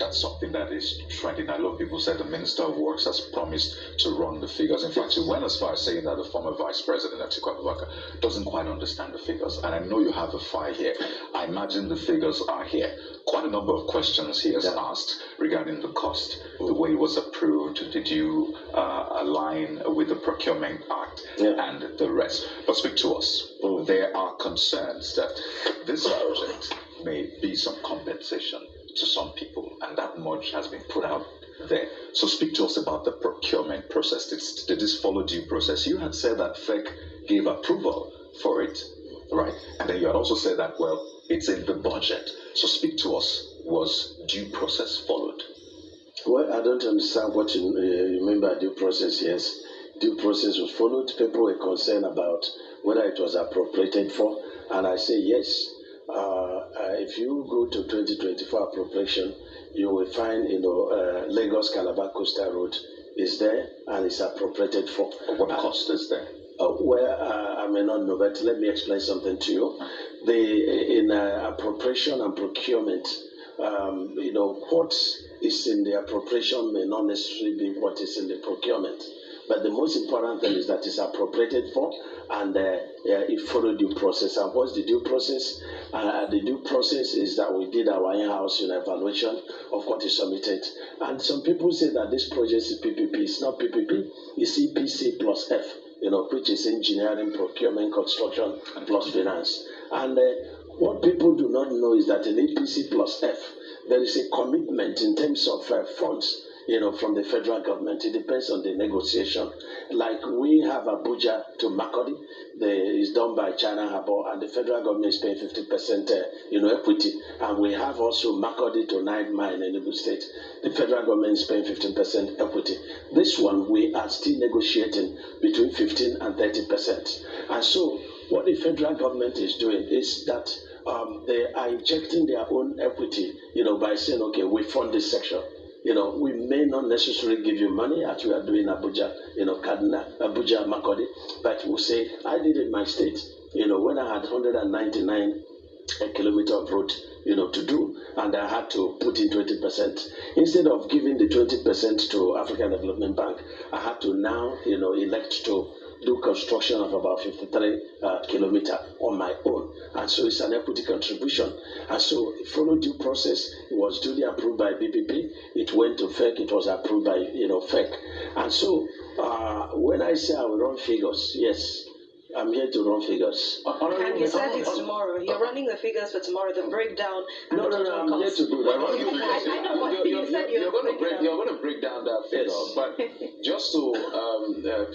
that's something that is trending. A lot of people say the Minister of Works has promised to run the figures. In fact, he went as far as saying that the former Vice President, Atiku Abubakar, doesn't quite understand the figures. And I know you have a file here. I imagine the figures are here. Quite a number of questions he has asked regarding the cost, the way it was approved. Did you align with the Procurement Act and the rest? But speak to us. There are concerns that this project may be some compensation to some people, and that much has been put out there. So speak to us about the procurement process. Did this follow due process? You had said that FEC gave approval for it, right? And then you had also said that, well, it's in the budget. So speak to us. Was due process followed? Well, I don't understand what you mean by due process. Yes, due process was followed. People were concerned about whether it was appropriated for, and I say yes. If you go to 2024 appropriation, you will find, Lagos Calabar Coastal Road is there and it's appropriated for. What cost is there? I may not know, but let me explain something to you. In appropriation and procurement, what is in the appropriation may not necessarily be what is in the procurement. But the most important thing is that it's appropriated for, and it followed due process. And what's the due process? The due process is that we did our in-house evaluation of what is submitted. And some people say that this project is PPP. It's not PPP. It's EPC plus F, which is engineering, procurement, construction, plus finance. And what people do not know is that in EPC plus F, there is a commitment in terms of funds, from the federal government. It depends on the negotiation. Like we have Abuja to Makurdi, it's done by China Harbour, and the federal government is paying 50% equity. And we have also Makurdi to 9 Mile in Enugu State. The federal government is paying 15% equity. This one, we are still negotiating between 15 and 30%. And so what the federal government is doing is that they are injecting their own equity, by saying, okay, we fund this section. We may not necessarily give you money as we are doing Abuja, Kaduna, Abuja, Makurdi, but we'll say, I did it in my state, when I had 199 kilometer of road, to do, and I had to put in 20%. Instead of giving the 20% to African Development Bank, I had to now, elect to do construction of about 53 kilometer on my own. And so it's an equity contribution. And so it followed due process. It was duly approved by BPP. It went to FEC. It was approved by, FEC. And so when I say I will run figures, yes, I'm here to run figures. And you said it's tomorrow. You're running the figures for tomorrow, the breakdown. And no, I'm here to do that. I know what you said. You're going to break down that figure. Yes. But just to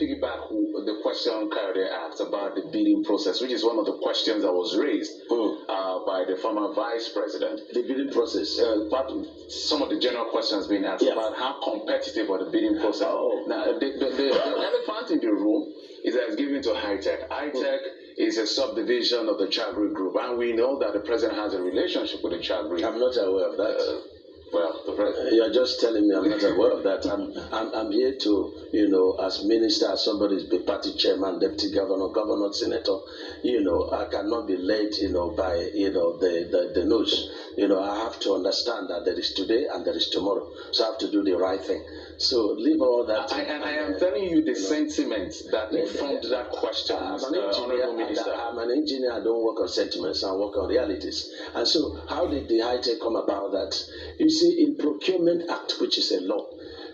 piggyback the question Kayode asked about the bidding process, which is one of the questions that was raised by the former vice president. The bidding process. Some of the general questions being asked about how competitive are the bidding process. Now, the elephant in the room is that it's given to Hi-Tech. Hi-Tech is a subdivision of the Chagri Group, and we know that the president has a relationship with the Chagri. I'm not aware of that. The president. You're just telling me I'm not aware of that. I'm here to, as minister, as somebody is the party chairman, deputy governor, governor, senator, I cannot be led, by, the nose. I have to understand that there is today and there is tomorrow. So I have to do the right thing. So leave all that. I am telling you the sentiment that informed that question, Honorable Minister. I'm an engineer. I don't work on sentiments. I work on realities. And so how did the Hi-Tech come about that? You see, in Procurement Act, which is a law,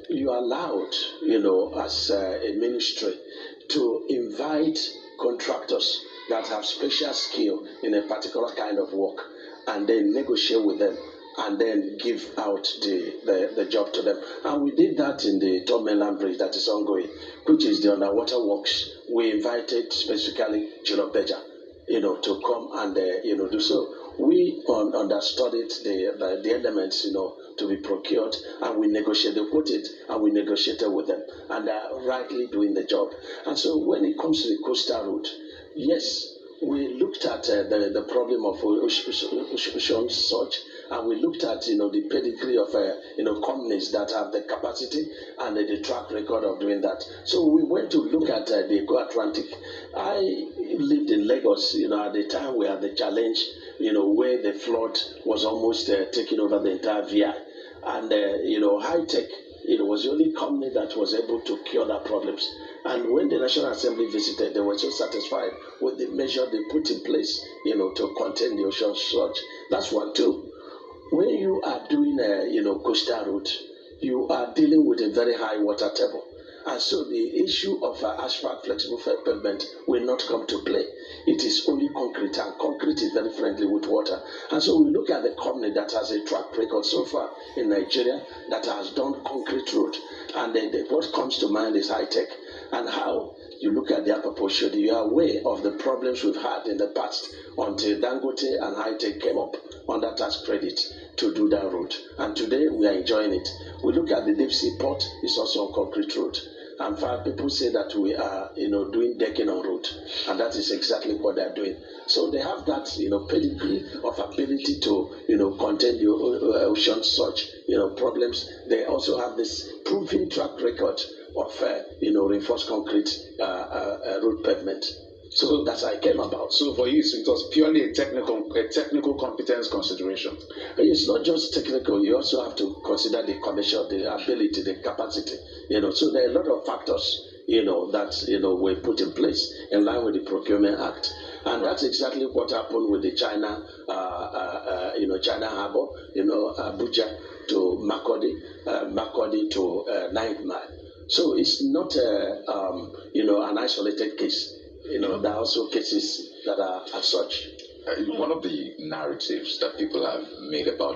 you are allowed, as a ministry, to invite contractors that have special skill in a particular kind of work and then negotiate with them and then give out the job to them. And we did that in the Third Mainland Bridge that is ongoing, which is the underwater works. We invited specifically Julop Beja, to come and, do so. We understudied the elements, to be procured, and we negotiated with it, and we negotiated with them, and they are rightly doing the job. And so when it comes to the coastal route, yes, we looked at the problem of ocean surge, and we looked at the pedigree of companies that have the capacity and the track record of doing that. So we went to look at the Eco Atlantic. I lived in Lagos, at the time we had the challenge, where the flood was almost taking over the entire VI. And High Tech, was the only company that was able to cure that problems. And when the National Assembly visited, they were so satisfied with the measure they put in place, to contain the ocean sludge. That's one. Two, when you are doing a coastal route, you are dealing with a very high water table. And so the issue of asphalt flexible pavement will not come to play. It is only concrete, and concrete is very friendly with water. And so we look at the company that has a track record so far in Nigeria that has done concrete road. And then what comes to mind is High Tech, and how you look at their proportion. You are aware of the problems we've had in the past until Dangote and High Tech came up under tax credit to do that road. And today we are enjoying it. We look at the deep sea port, it's also on concrete road. In fact, people say that we are, doing decking on road, and that is exactly what they are doing. So they have that, pedigree of ability to, contain the ocean such, problems. They also have this proven track record of, reinforced concrete road pavement. So that's how it came about. So for you, it was purely a technical competence consideration. It's not just technical. You also have to consider the commercial, the ability, the capacity. So there are a lot of factors, that were put in place in line with the Procurement Act, and that's exactly what happened with the China, China Harbor, Abuja to Makurdi to Ninth Mile. So it's not an isolated case. There are also cases that are as such. One of the narratives that people have made about